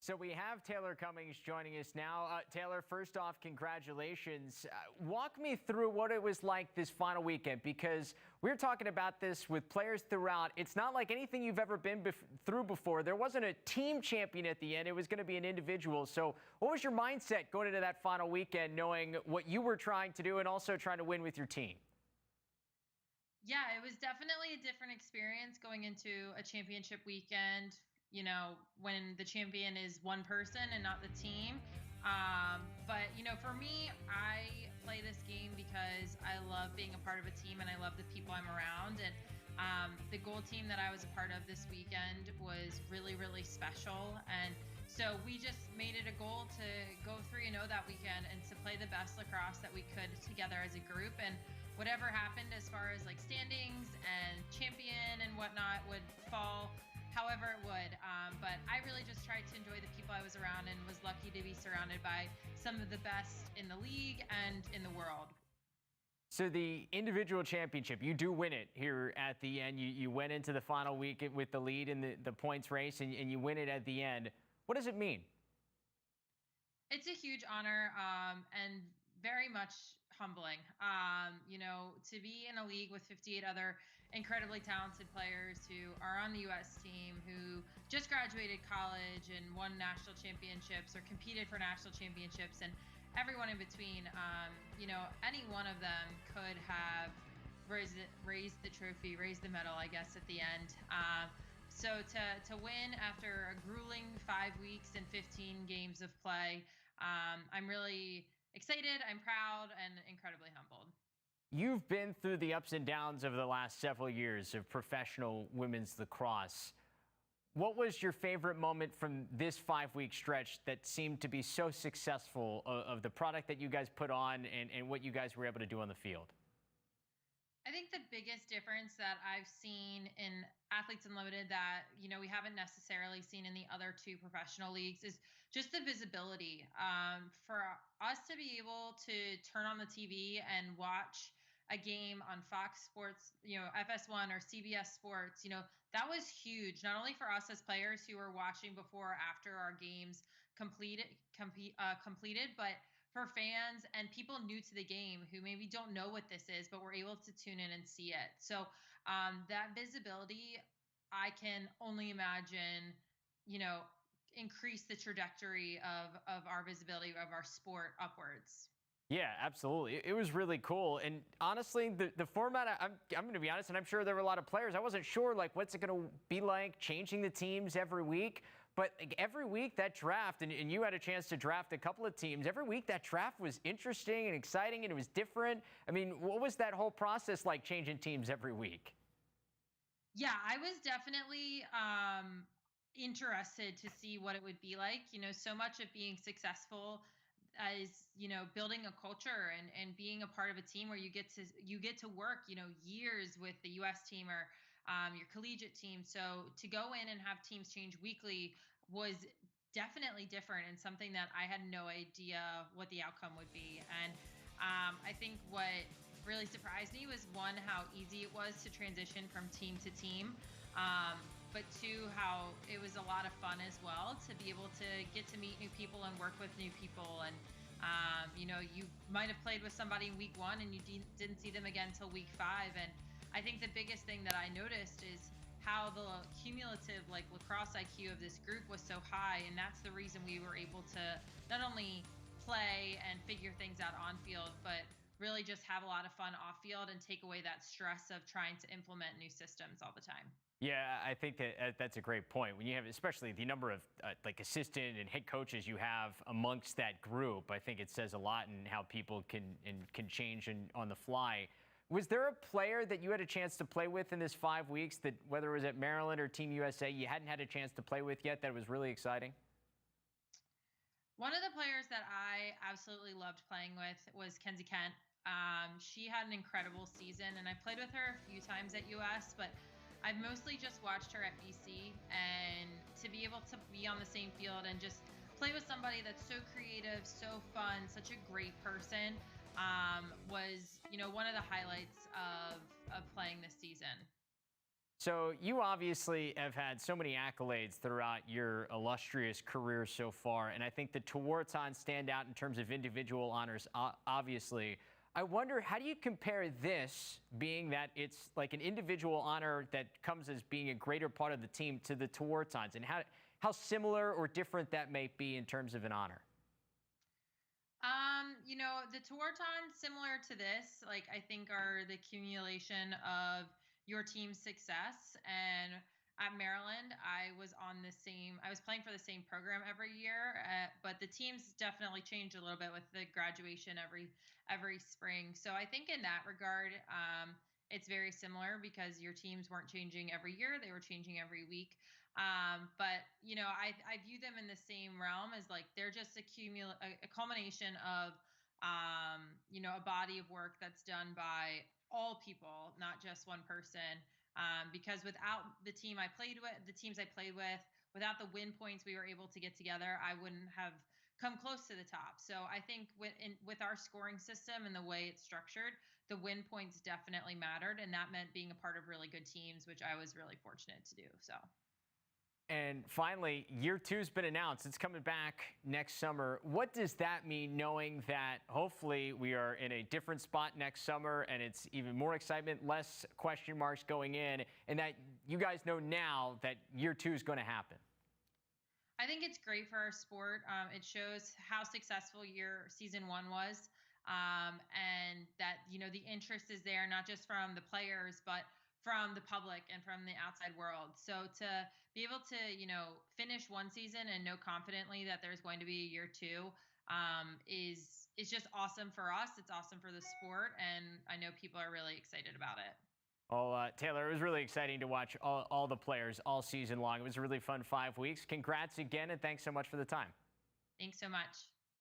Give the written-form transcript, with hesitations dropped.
So we have Taylor Cummings joining us now. Taylor, first off, congratulations. Walk me through what it was like this final weekend, because we were talking about this with players throughout. It's not like anything you've ever been through before. There wasn't a team champion at the end. It was going to be an individual. So what was your mindset going into that final weekend, knowing what you were trying to do and also trying to win with your team? Yeah, it was definitely a different experience going into a championship weekend, when the champion is one person and not the team. But for me, I play this game because I love being a part of a team and I love the people I'm around. And the goal team that I was a part of this weekend was really, really special. And so we just made it a goal to go 3-0 that weekend and to play the best lacrosse that we could together as a group. And whatever happened as far as like standings and champion and whatnot would fall however it would. But I really just tried to enjoy the people I was around and was lucky to be surrounded by some of the best in the league and in the world. So the individual championship, you do win it here at the end. You went into the final week with the lead in the points race, and you win it at the end. What does it mean? It's a huge honor, and very much humbling. To be in a league with 58 other incredibly talented players who are on the U.S. team, who just graduated college and won national championships or competed for national championships, and everyone in between. Any one of them could have raised the trophy, raised the medal, I guess, at the end. So to win after a grueling 5 weeks and 15 games of play, I'm really excited, I'm proud, and incredibly humbled. You've been through the ups and downs of the last several years of professional women's lacrosse. What was your favorite moment from this 5-week stretch that seemed to be so successful of the product that you guys put on and what you guys were able to do on the field? I think the biggest difference that I've seen in Athletes Unlimited that, we haven't necessarily seen in the other two professional leagues is just the visibility. For us to be able to turn on the TV and watch a game on Fox Sports, FS1 or CBS Sports, that was huge, not only for us as players who were watching before or after our games completed, but for fans and people new to the game who maybe don't know what this is, but were able to tune in and see it. So that visibility, I can only imagine, increase the trajectory of our visibility of our sport upwards. Yeah, absolutely. It was really cool. And honestly, the format, I'm going to be honest, and I'm sure there were a lot of players. I wasn't sure, like, what's it going to be like changing the teams every week. But like, every week that draft, and you had a chance to draft a couple of teams, every week that draft was interesting and exciting and it was different. I mean, what was that whole process like, changing teams every week? Yeah, I was definitely interested to see what it would be like. So much of being successful is building a culture and being a part of a team where you get to work years with the US team or your collegiate team. So to go in and have teams change weekly was definitely different and something that I had no idea what the outcome would be. And I think what really surprised me was, one, how easy it was to transition from team to team, but two, how it was a lot of fun as well to be able to get to meet new people and work with new people. And you might have played with somebody in week 1 and you didn't see them again until week 5. And I think the biggest thing that I noticed is how the cumulative lacrosse IQ of this group was so high, and that's the reason we were able to not only play and figure things out on field, but really just have a lot of fun off field and take away that stress of trying to implement new systems all the time. Yeah, I think that that's a great point. When you have, especially the number of assistant and head coaches you have amongst that group, I think it says a lot in how people can change on the fly. Was there a player that you had a chance to play with in this 5 weeks that, whether it was at Maryland or Team USA, you hadn't had a chance to play with yet that was really exciting? One of the players that I absolutely loved playing with was Kenzie Kent. She had an incredible season, and I played with her a few times at US, but I've mostly just watched her at BC. And to be able to be on the same field and just play with somebody that's so creative, so fun, such a great person, was one of the highlights of playing this season. So you obviously have had so many accolades throughout your illustrious career so far, and I think the Tewaaraton stand out in terms of individual honors, obviously. I wonder, how do you compare this, being that it's like an individual honor that comes as being a greater part of the team, to the Tewaaratons, and how similar or different that may be in terms of an honor? The Tewaaraton, similar to this, like I think are the accumulation of your team's success. And at Maryland, I was playing for the same program every year, but the teams definitely changed a little bit with the graduation every spring. So I think in that regard, it's very similar because your teams weren't changing every year; they were changing every week. But I view them in the same realm as like they're just a culmination of a body of work that's done by all people, not just one person. Because without the teams I played with, without the win points we were able to get together, I wouldn't have come close to the top. So I think with our scoring system and the way it's structured, the win points definitely mattered, and that meant being a part of really good teams, which I was really fortunate to do. So. And finally, year two's been announced. It's coming back next summer. What does that mean, knowing that hopefully we are in a different spot next summer and it's even more excitement, less question marks going in, and that you guys know now that year two is going to happen? I think it's great for our sport. It shows how successful your season one was, and that the interest is there not just from the players, but from the public and from the outside world. So to be able to finish one season and know confidently that there's going to be a year two, is just awesome for us. It's awesome for the sport, and I know people are really excited about it. Well, Taylor, it was really exciting to watch all the players all season long. It was a really fun 5 weeks. Congrats again, and thanks so much for the time. Thanks so much.